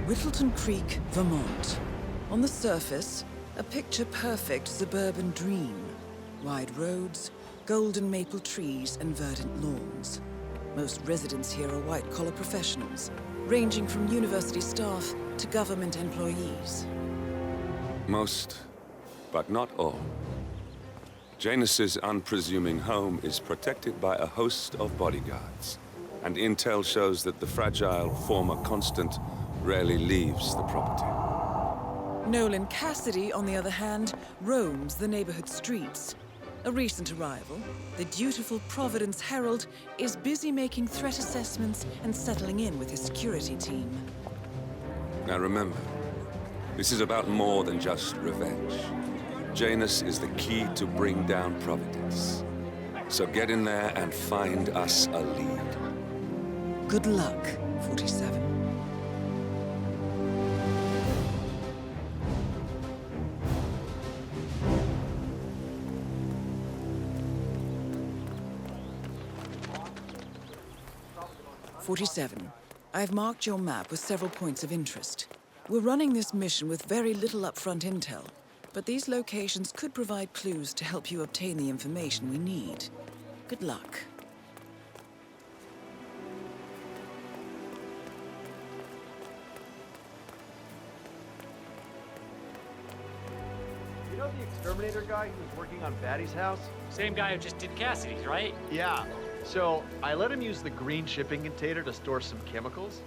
Whittleton Creek, Vermont. On the surface, a picture-perfect suburban dream. Wide roads, golden maple trees, and verdant lawns. Most residents here are white-collar professionals, ranging from university staff to government employees. Most, but not all. Janus's unpresuming home is protected by a host of bodyguards, and intel shows that the fragile former constant rarely leaves the property. Nolan Cassidy, on the other hand, roams the neighborhood streets. A recent arrival, the dutiful Providence Herald is busy making threat assessments and settling in with his security team. Now remember, this is about more than just revenge. Janus is the key to bring down Providence. So get in there and find us a lead. Good luck, 47. I've marked your map with several points of interest. We're running this mission with very little upfront intel, but these locations could provide clues to help you obtain the information we need. Good luck. You know the exterminator guy who was working on Batty's house? Same guy who just did Cassidy's, right? Yeah. So, I let him use the green shipping container to store some chemicals.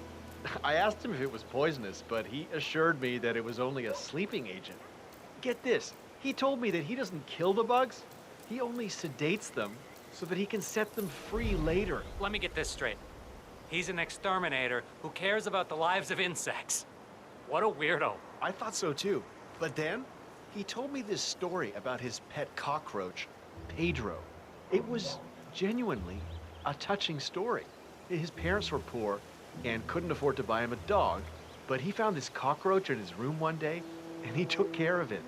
I asked him if it was poisonous, but he assured me that it was only a sleeping agent. Get this, he told me that he doesn't kill the bugs, he only sedates them so that he can set them free later. Let me get this straight. He's an exterminator who cares about the lives of insects. What a weirdo. I thought so too. But then, he told me this story about his pet cockroach, Pedro. It was genuinely a touching story. His parents were poor and couldn't afford to buy him a dog, but he found this cockroach in his room one day and he took care of it.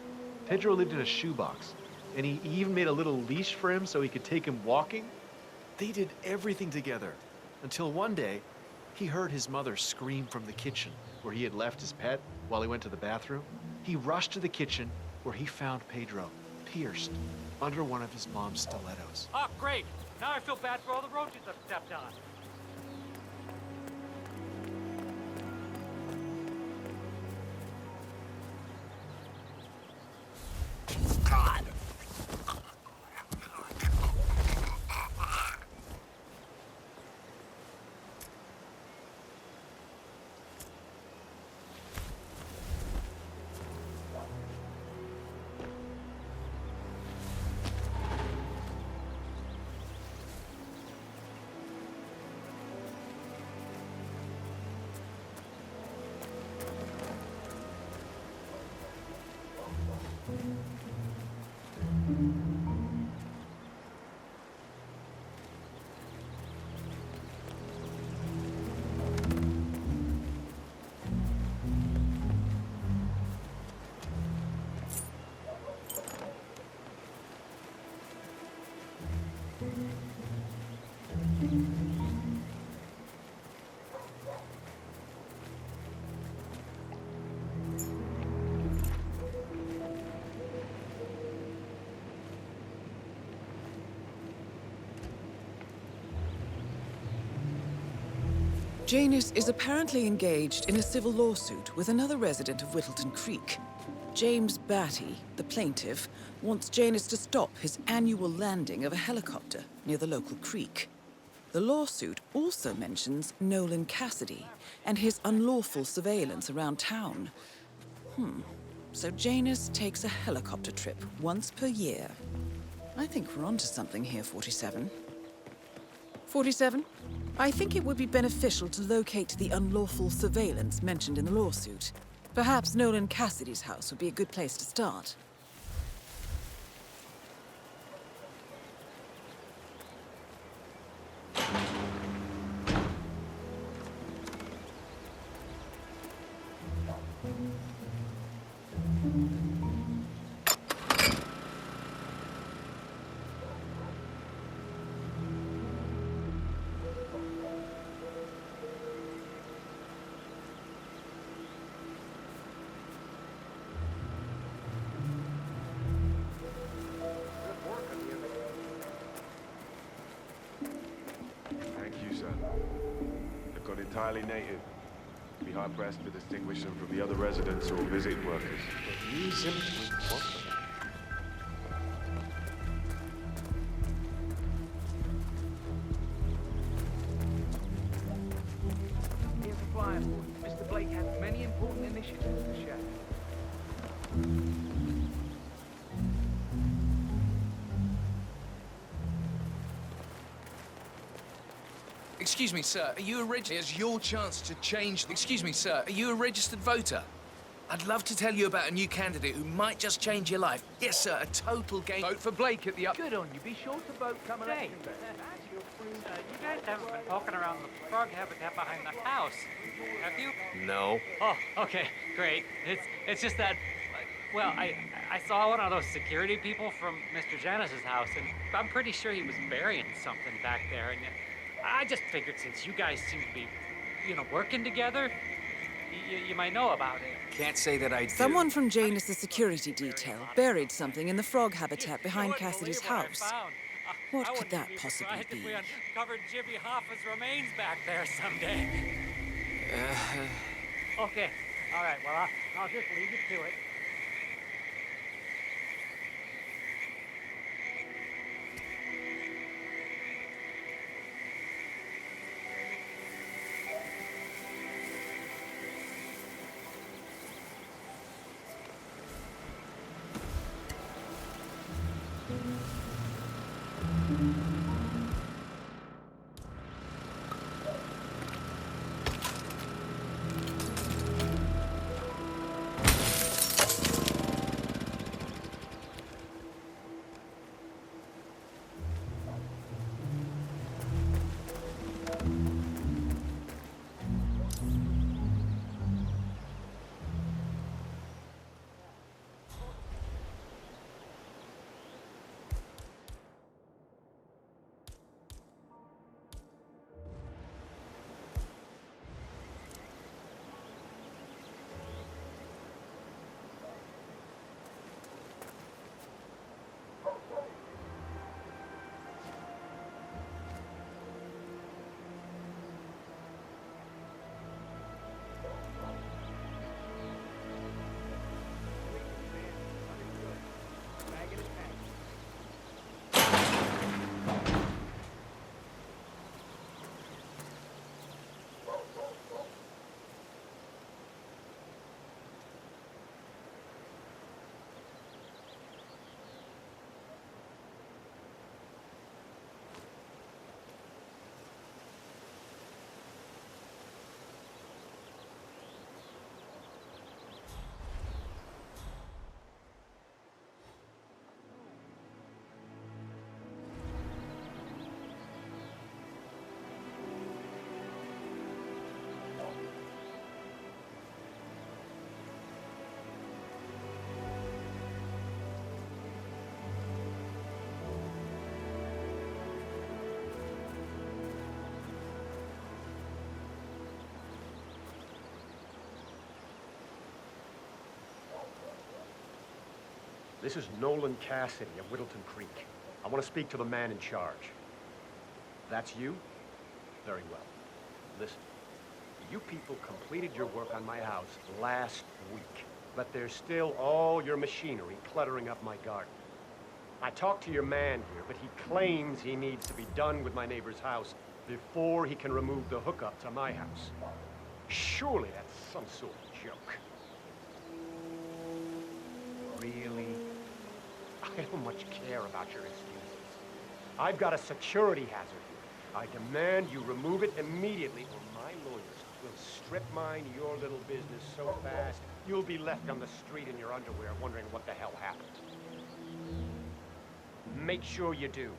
Pedro lived in a shoebox, and he even made a little leash for him so he could take him walking. They did everything together until one day he heard his mother scream from the kitchen where he had left his pet while he went to the bathroom. He rushed to the kitchen where he found Pedro pierced under one of his mom's stilettos. Oh, great. Now I feel bad for all the roaches I've stepped on. God. Janus is apparently engaged in a civil lawsuit with another resident of Whittleton Creek. James Batty, the plaintiff, wants Janus to stop his annual landing of a helicopter near the local creek. The lawsuit also mentions Nolan Cassidy and his unlawful surveillance around town. So Janus takes a helicopter trip once per year. I think we're onto something here, 47. 47? I think it would be beneficial to locate the unlawful surveillance mentioned in the lawsuit. Perhaps Nolan Cassidy's house would be a good place to start. entirely native. You'd be hard-pressed to distinguish them from the other residents or visiting workers. Here's a flyer for you. Mr. Blake has many important initiatives to share. Excuse me, sir. Are you a registered? It's your chance to change. Excuse me, sir. Are you a registered voter? I'd love to tell you about a new candidate who might just change your life. Yes, sir. A total game. Vote for Blake at the up. Good on you. Be sure to vote come Hey, election day. you guys haven't been poking around the frog habitat behind the house, have you? No. Oh, okay, great. It's just that, well, I saw one of those security people from Mr. Janus's house, and I'm pretty sure he was burying something back there, and I just figured since you guys seem to be, working together, you might know about it. Can't say that I do. Someone from Janus' security detail buried something in the frog habitat behind You wouldn't Cassidy's believe what I house. found. What I could wouldn't that be possibly surprised be? if we uncovered Jimmy Hoffa's remains back there someday. Okay, all right, well, I'll just leave you to it. This is Nolan Cassidy of Whittleton Creek. I want to speak to the man in charge. That's you? Very well. Listen, you people completed your work on my house last week, but there's still all your machinery cluttering up my garden. I talked to your man here, but he claims he needs to be done with my neighbor's house before he can remove the hookup to my house. Surely that's some sort of joke. Really? I don't much care about your excuses. I've got a security hazard here. I demand you remove it immediately, or my lawyers will strip mine your little business so fast, you'll be left on the street in your underwear wondering what the hell happened. Make sure you do.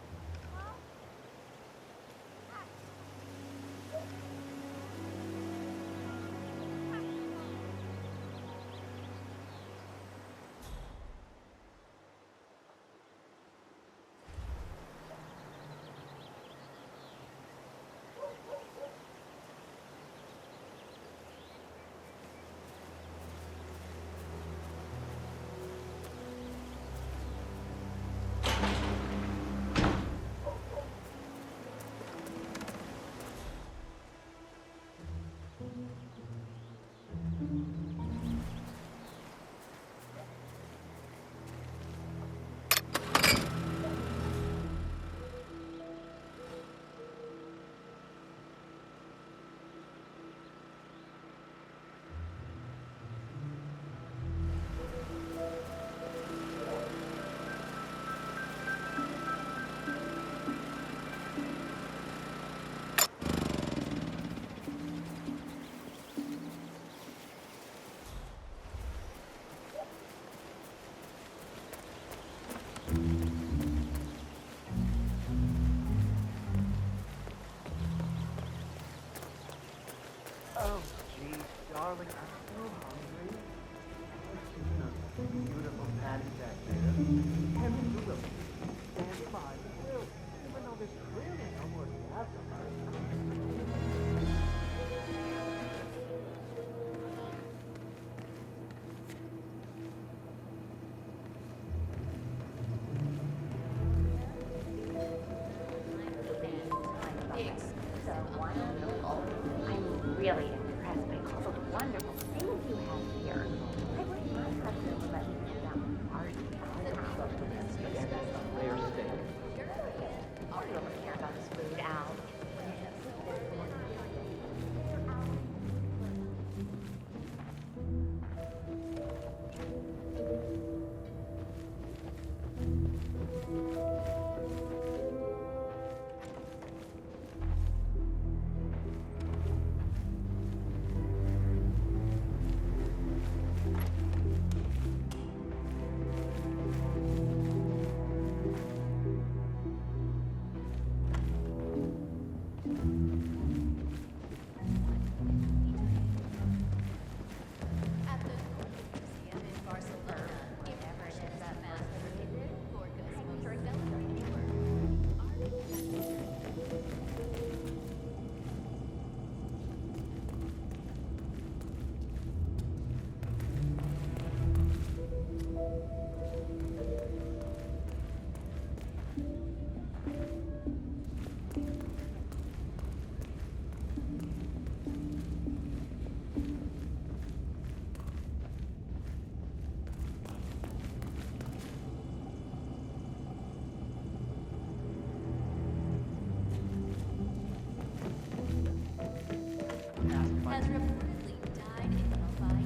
darling, I'm so hungry. Beautiful patty back there. And the little stand by the grill, even though there's really no more gas on Really impressed by all the wonderful things you have here. I wish my husband would let me come down to parties. layer steak. I'll be over here about his food out. Has reportedly died in Mumbai.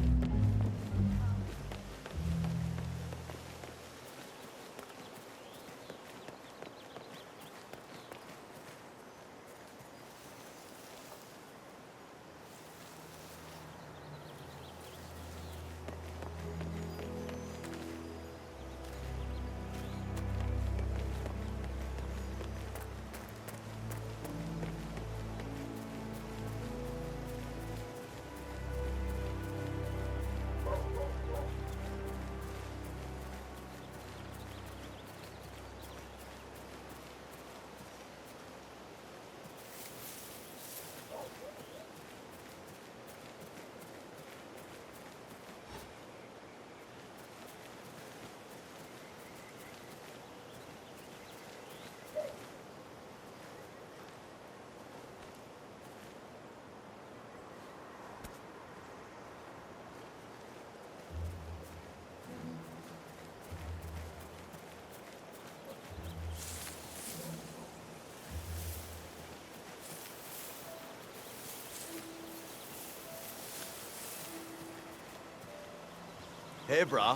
Hey, brah. I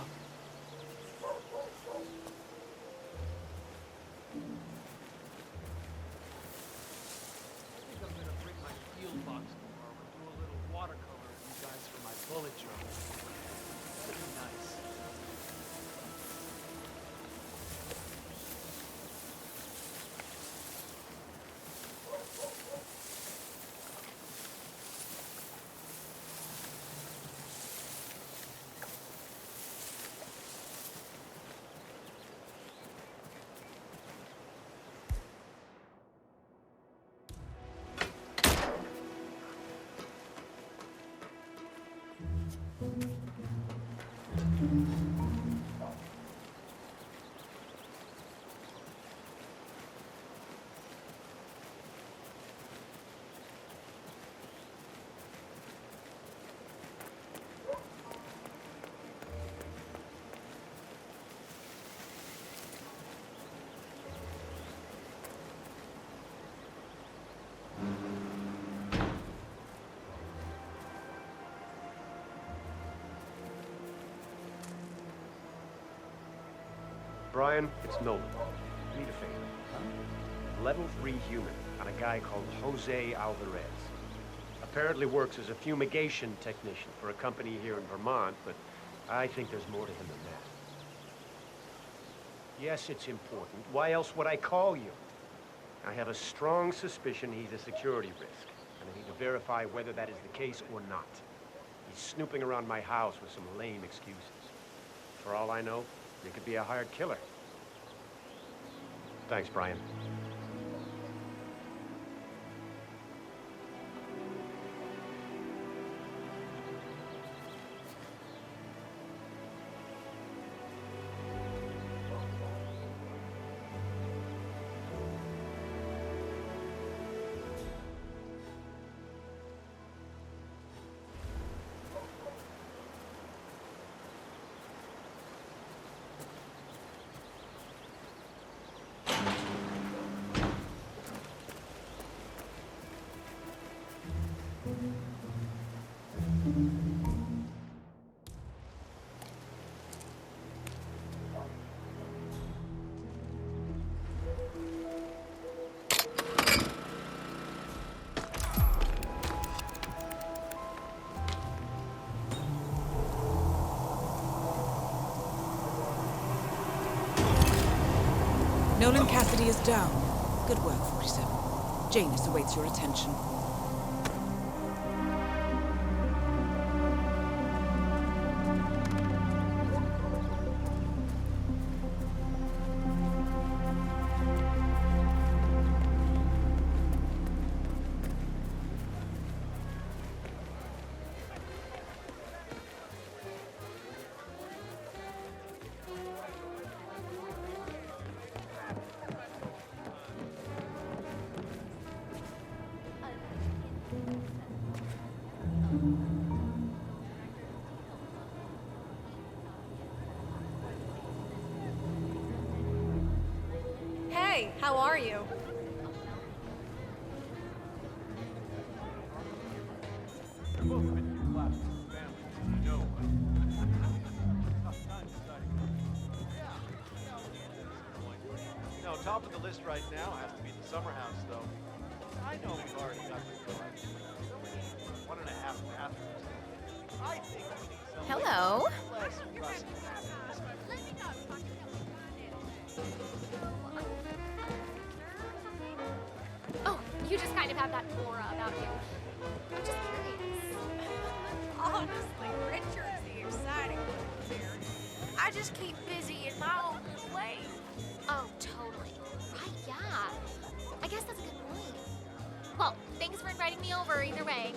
think I'm gonna bring my field box tomorrow and do a little watercolor of you guys for my bullet journal. That'd be nice. Brian, it's Nolan. Need a favor. Level 3 human on a guy called Jose Alvarez. Apparently works as a fumigation technician for a company here in Vermont, but I think there's more to him than that. Yes, it's important. Why else would I call you? I have a strong suspicion he's a security risk, and I need to verify whether that is the case or not. He's snooping around my house with some lame excuses. For all I know, you could be a hired killer. Thanks, Brian. Nolan Cassidy is down. Good work, 47. Janus awaits your attention. Hey, how are you? No, top of the list right now has to be the summer house, though. I know we've already got the 1.5 bathrooms. I think we need something Hello. less rustic. Oh, you just kind of have that aura about you. I'm just curious. Honestly, Richard's the exciting one here. I just keep busy in my own little way. Oh, totally. Right, yeah. I guess that's a good point. Well, thanks for inviting me over either way.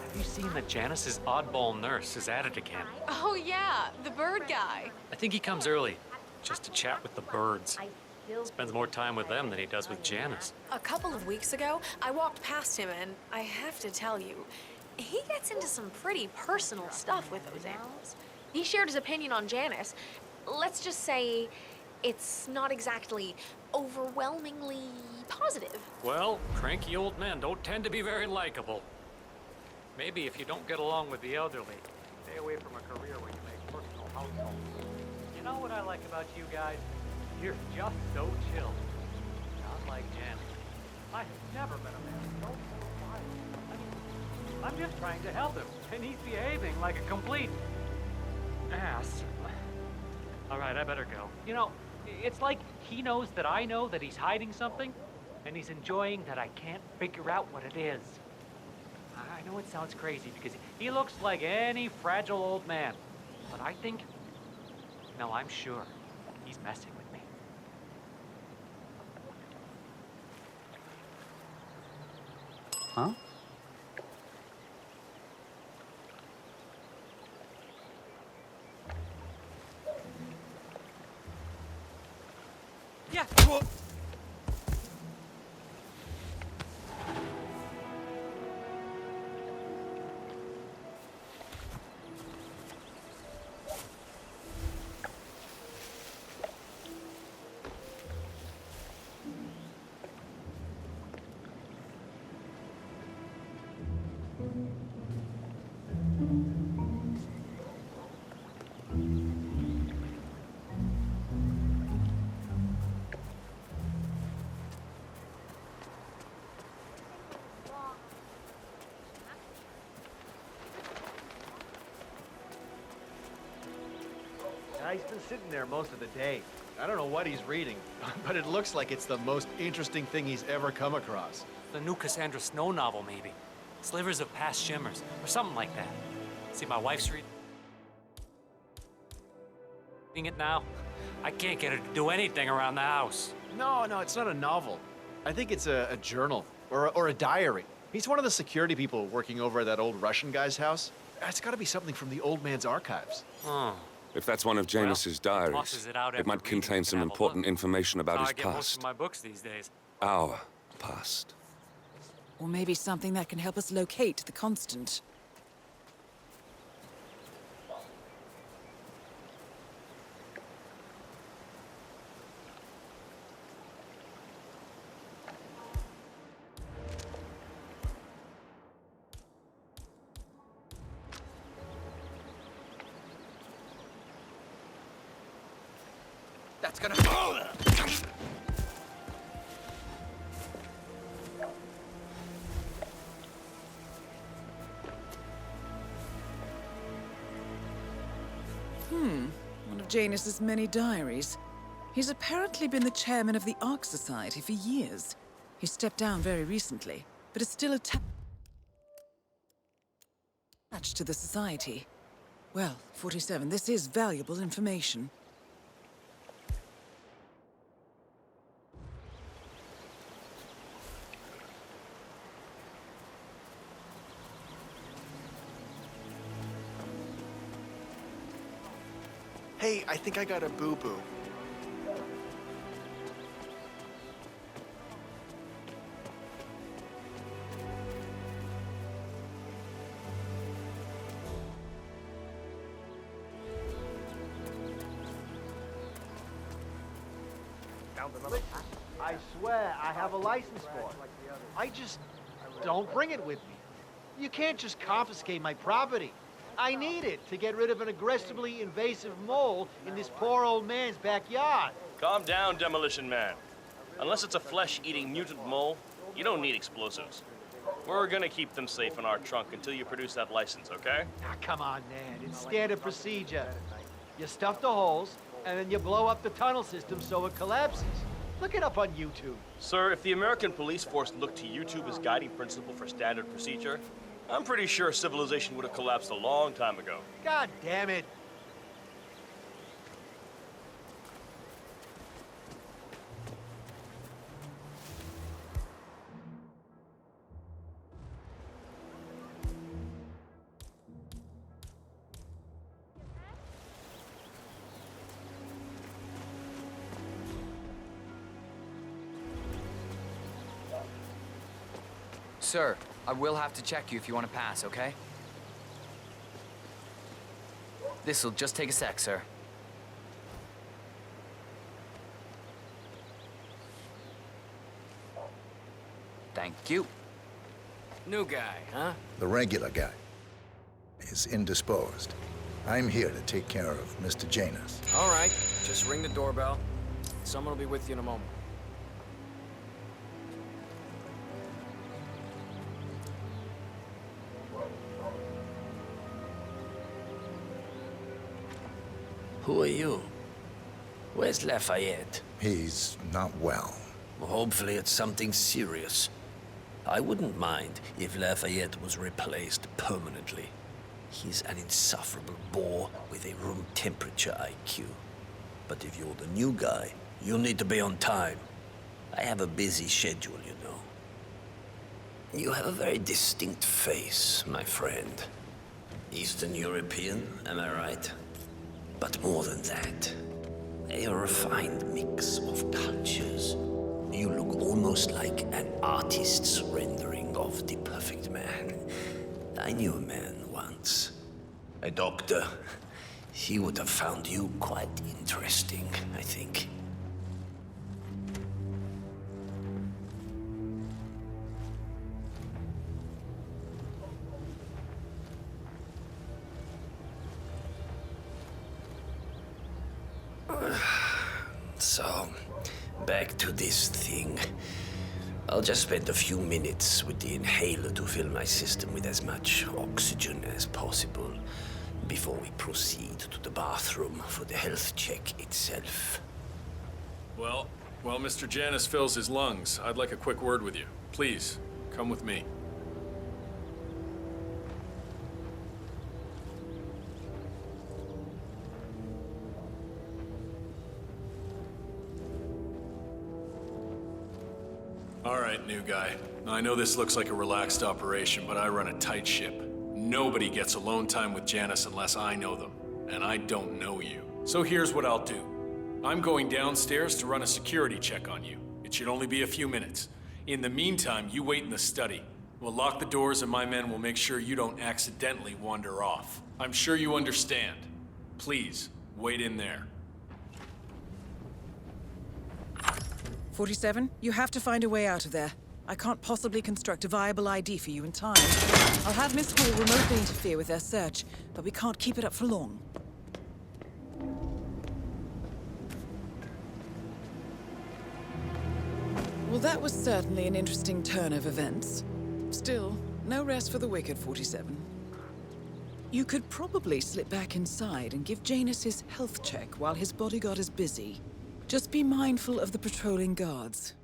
Have you seen that Janus's oddball nurse is at it again? Oh yeah, the bird guy. I think he comes early, just to chat with the birds. Spends more time with them than he does with Janus. A couple of weeks ago, I walked past him and I have to tell you, he gets into some pretty personal stuff with those animals. He shared his opinion on Janus. Let's just say it's not exactly overwhelmingly positive. Well, cranky old men don't tend to be very likable. Maybe if you don't get along with the elderly, stay away from a career where you make personal households. You know what I like about you guys? You're just so chill. Not like Janus. I have never met a man so quiet. I mean, I'm just trying to help him, and he's behaving like a complete ass. All right, I better go. You know, it's like he knows that I know that he's hiding something, and he's enjoying that I can't figure out what it is. I know it sounds crazy because he looks like any fragile old man, but I think, no, I'm sure he's messing with me. Huh? Yeah. He's been sitting there most of the day. I don't know what he's reading, but it looks like it's the most interesting thing he's ever come across. The new Cassandra Snow novel, maybe. Slivers of Past Shimmers, or something like that. See, my wife's reading it now. I can't get her to do anything around the house. No, it's not a novel. I think it's a journal, or a diary. He's one of the security people working over at that old Russian guy's house. It's gotta be something from the old man's archives. Oh. If that's one of Janus's diaries, tosses it out it might after reading contain it some and have a important look. information about That's his how I get most past. of my books these days. Our past. Or maybe something that can help us locate the Constant. That's gonna... One of Janus's many diaries. He's apparently been the chairman of the Ark Society for years. He stepped down very recently, but is still attached to the Society. Well, 47, this is valuable information. Hey, I think I got a boo-boo. I swear, I have a license for it. I just don't bring it with me. You can't just confiscate my property. I need it to get rid of an aggressively invasive mole in this poor old man's backyard. Calm down, Demolition Man. Unless it's a flesh-eating mutant mole, you don't need explosives. We're gonna keep them safe in our trunk until you produce that license, okay? Ah, come on, man. It's standard procedure. You stuff the holes, and then you blow up the tunnel system so it collapses. Look it up on YouTube. Sir, if the American police force looked to YouTube as guiding principle for standard procedure, I'm pretty sure civilization would have collapsed a long time ago. God damn it. Sir, I will have to check you if you want to pass, okay? This'll just take a sec, sir. Thank you. New guy, huh? The regular guy is indisposed. I'm here to take care of Mr. Janus. All right, just ring the doorbell. Someone will be with you in a moment. Who are you? Where's Lafayette? He's not well. Well, hopefully it's something serious. I wouldn't mind if Lafayette was replaced permanently. He's an insufferable bore with a room temperature IQ. But if you're the new guy, you'll need to be on time. I have a busy schedule, you know. You have a very distinct face, my friend. Eastern European, am I right? But more than that, a refined mix of cultures. You look almost like an artist's rendering of the perfect man. I knew a man once, a doctor. He would have found you quite interesting, I think. So, back to this thing. I'll just spend a few minutes with the inhaler to fill my system with as much oxygen as possible. before we proceed to the bathroom for the health check itself. Well, while Mr. Janus fills his lungs, I'd like a quick word with you. Please, come with me. All right, new guy. I know this looks like a relaxed operation, but I run a tight ship. Nobody gets alone time with Janus unless I know them, and I don't know you. So here's what I'll do. I'm going downstairs to run a security check on you. It should only be a few minutes. In the meantime, you wait in the study. We'll lock the doors and my men will make sure you don't accidentally wander off. I'm sure you understand. Please, wait in there. 47, you have to find a way out of there. I can't possibly construct a viable ID for you in time. I'll have Miss Hall remotely interfere with their search, but we can't keep it up for long. Well, that was certainly an interesting turn of events. Still, no rest for the wicked, 47. You could probably slip back inside and give Janus his health check while his bodyguard is busy. Just be mindful of the patrolling guards.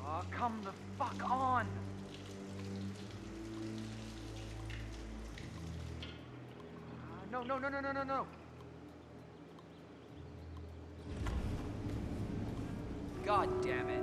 Oh, come the fuck on! No. God damn it.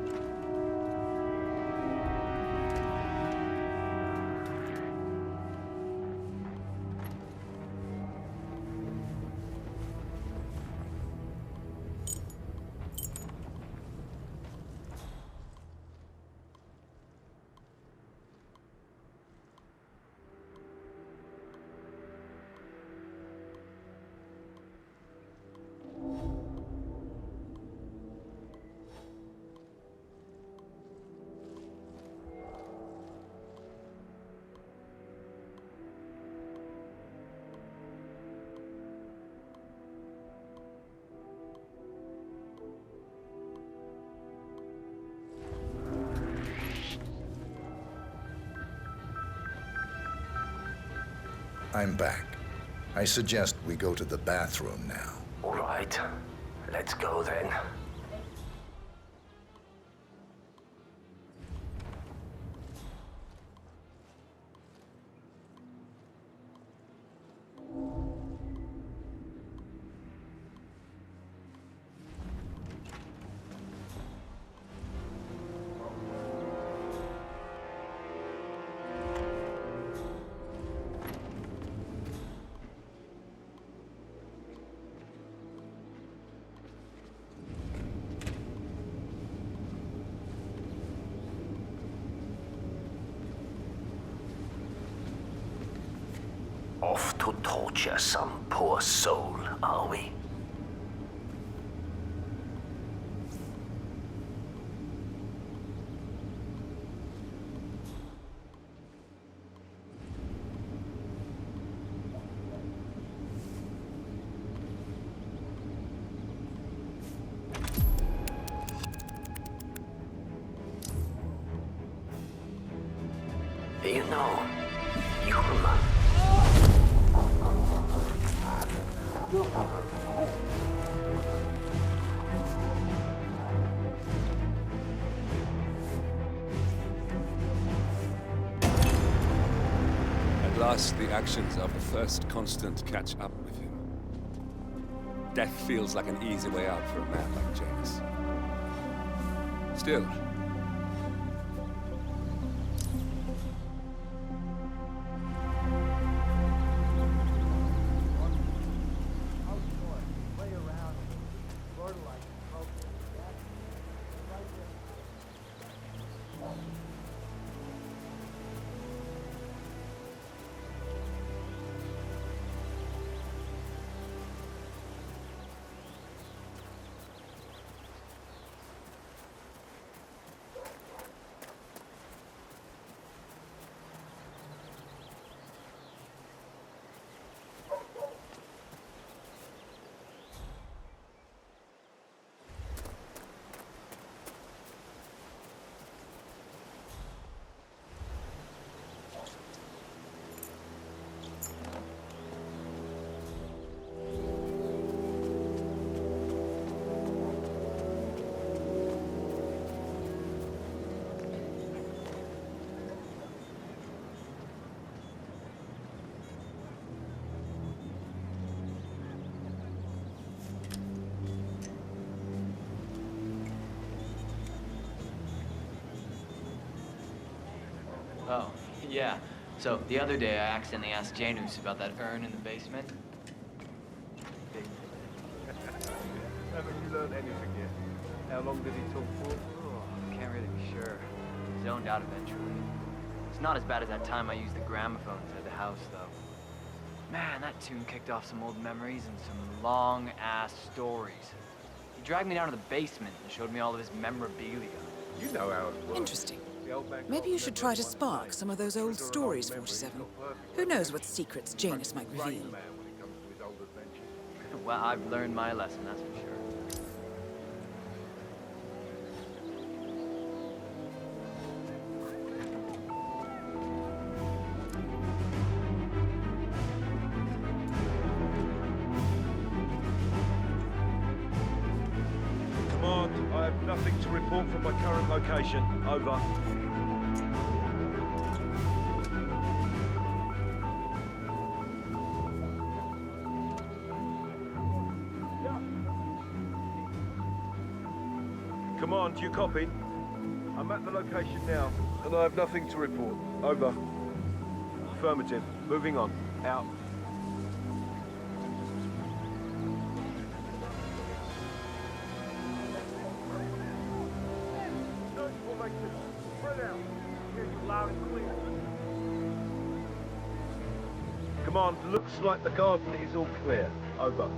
I'm back. I suggest we go to the bathroom now. All right, let's go then. Off to torture some poor soul, are we? You know, Yulma. At last, the actions of the first constant catch up with him. Death feels like an easy way out for a man like Janus. Still, Oh, yeah. So, the other day I accidentally asked Janus about that urn in the basement. Haven't you learned anything yet? How long did he talk for? Oh, can't really be sure. Zoned out eventually. It's not as bad as that time I used the gramophone inside the house, though. Man, that tune kicked off some old memories and some long-ass stories. He dragged me down to the basement and showed me all of his memorabilia. You know how it works. Interesting. Maybe you should try to spark some of those old stories, 47. Who knows what secrets Janus might reveal? Well, I've learned my lesson, that's for sure. Command, I have nothing to report from my current location. Over. Command, you copy? I'm at the location now, and I have nothing to report. Over. Affirmative. Moving on. Out. Spread out. Hear you loud and clear. Command, looks like the garden is all clear. Over.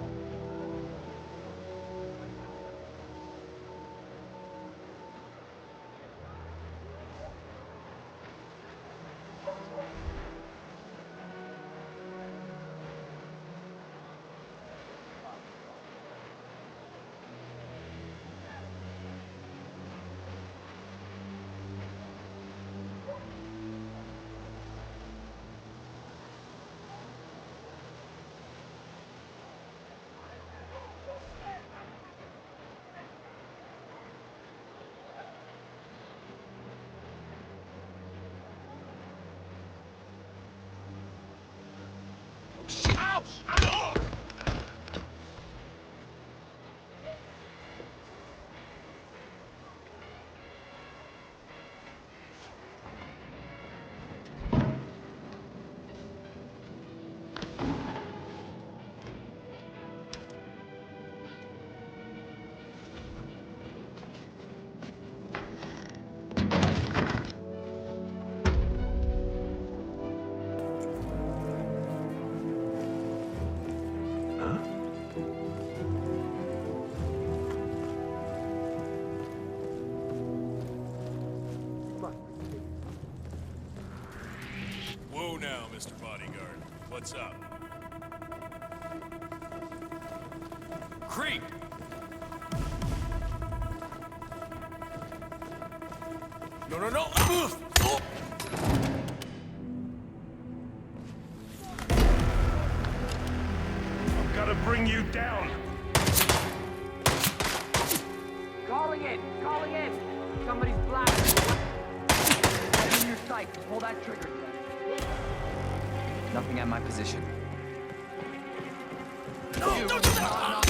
Whoa now, Mr. Bodyguard. What's up? Creep! No, no, no! Oh! I'm gonna bring you down! Calling in! Calling in! Somebody's black. In your sight. Pull that trigger. Nothing at my position. No, don't do that!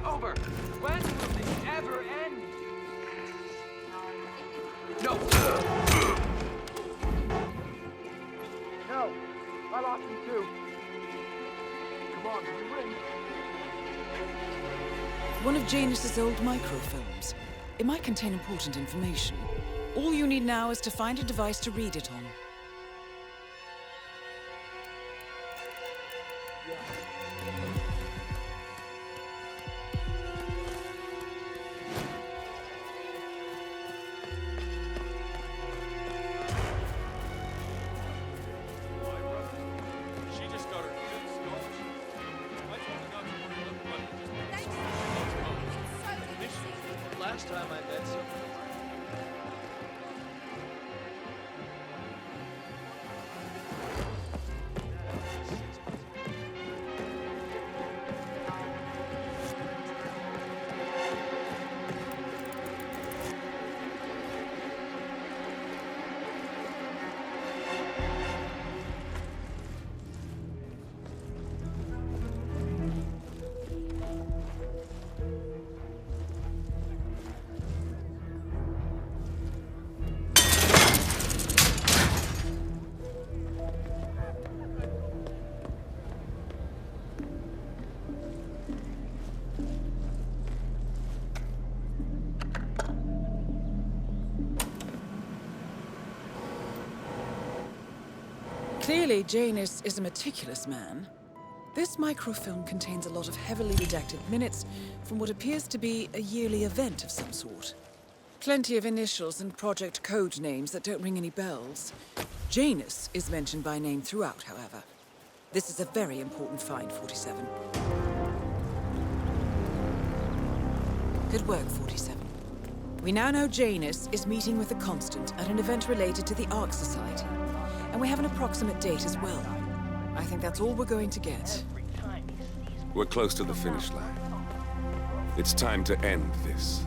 Over! When will this ever end? No! No! I lost him too. Come on, we win. One of Janus's old microfilms. It might contain important information. All you need now is to find a device to read it on. She just got her fifth scholarship. I told her not to worry about the money. Just Last time I met someone. Clearly, Janus is a meticulous man. This microfilm contains a lot of heavily redacted minutes from what appears to be a yearly event of some sort. Plenty of initials and project code names that don't ring any bells. Janus is mentioned by name throughout, however. This is a very important find, 47. Good work, 47. We now know Janus is meeting with the Constant at an event related to the Ark Society. And we have an approximate date as well. I think that's all we're going to get. We're close to the finish line. It's time to end this.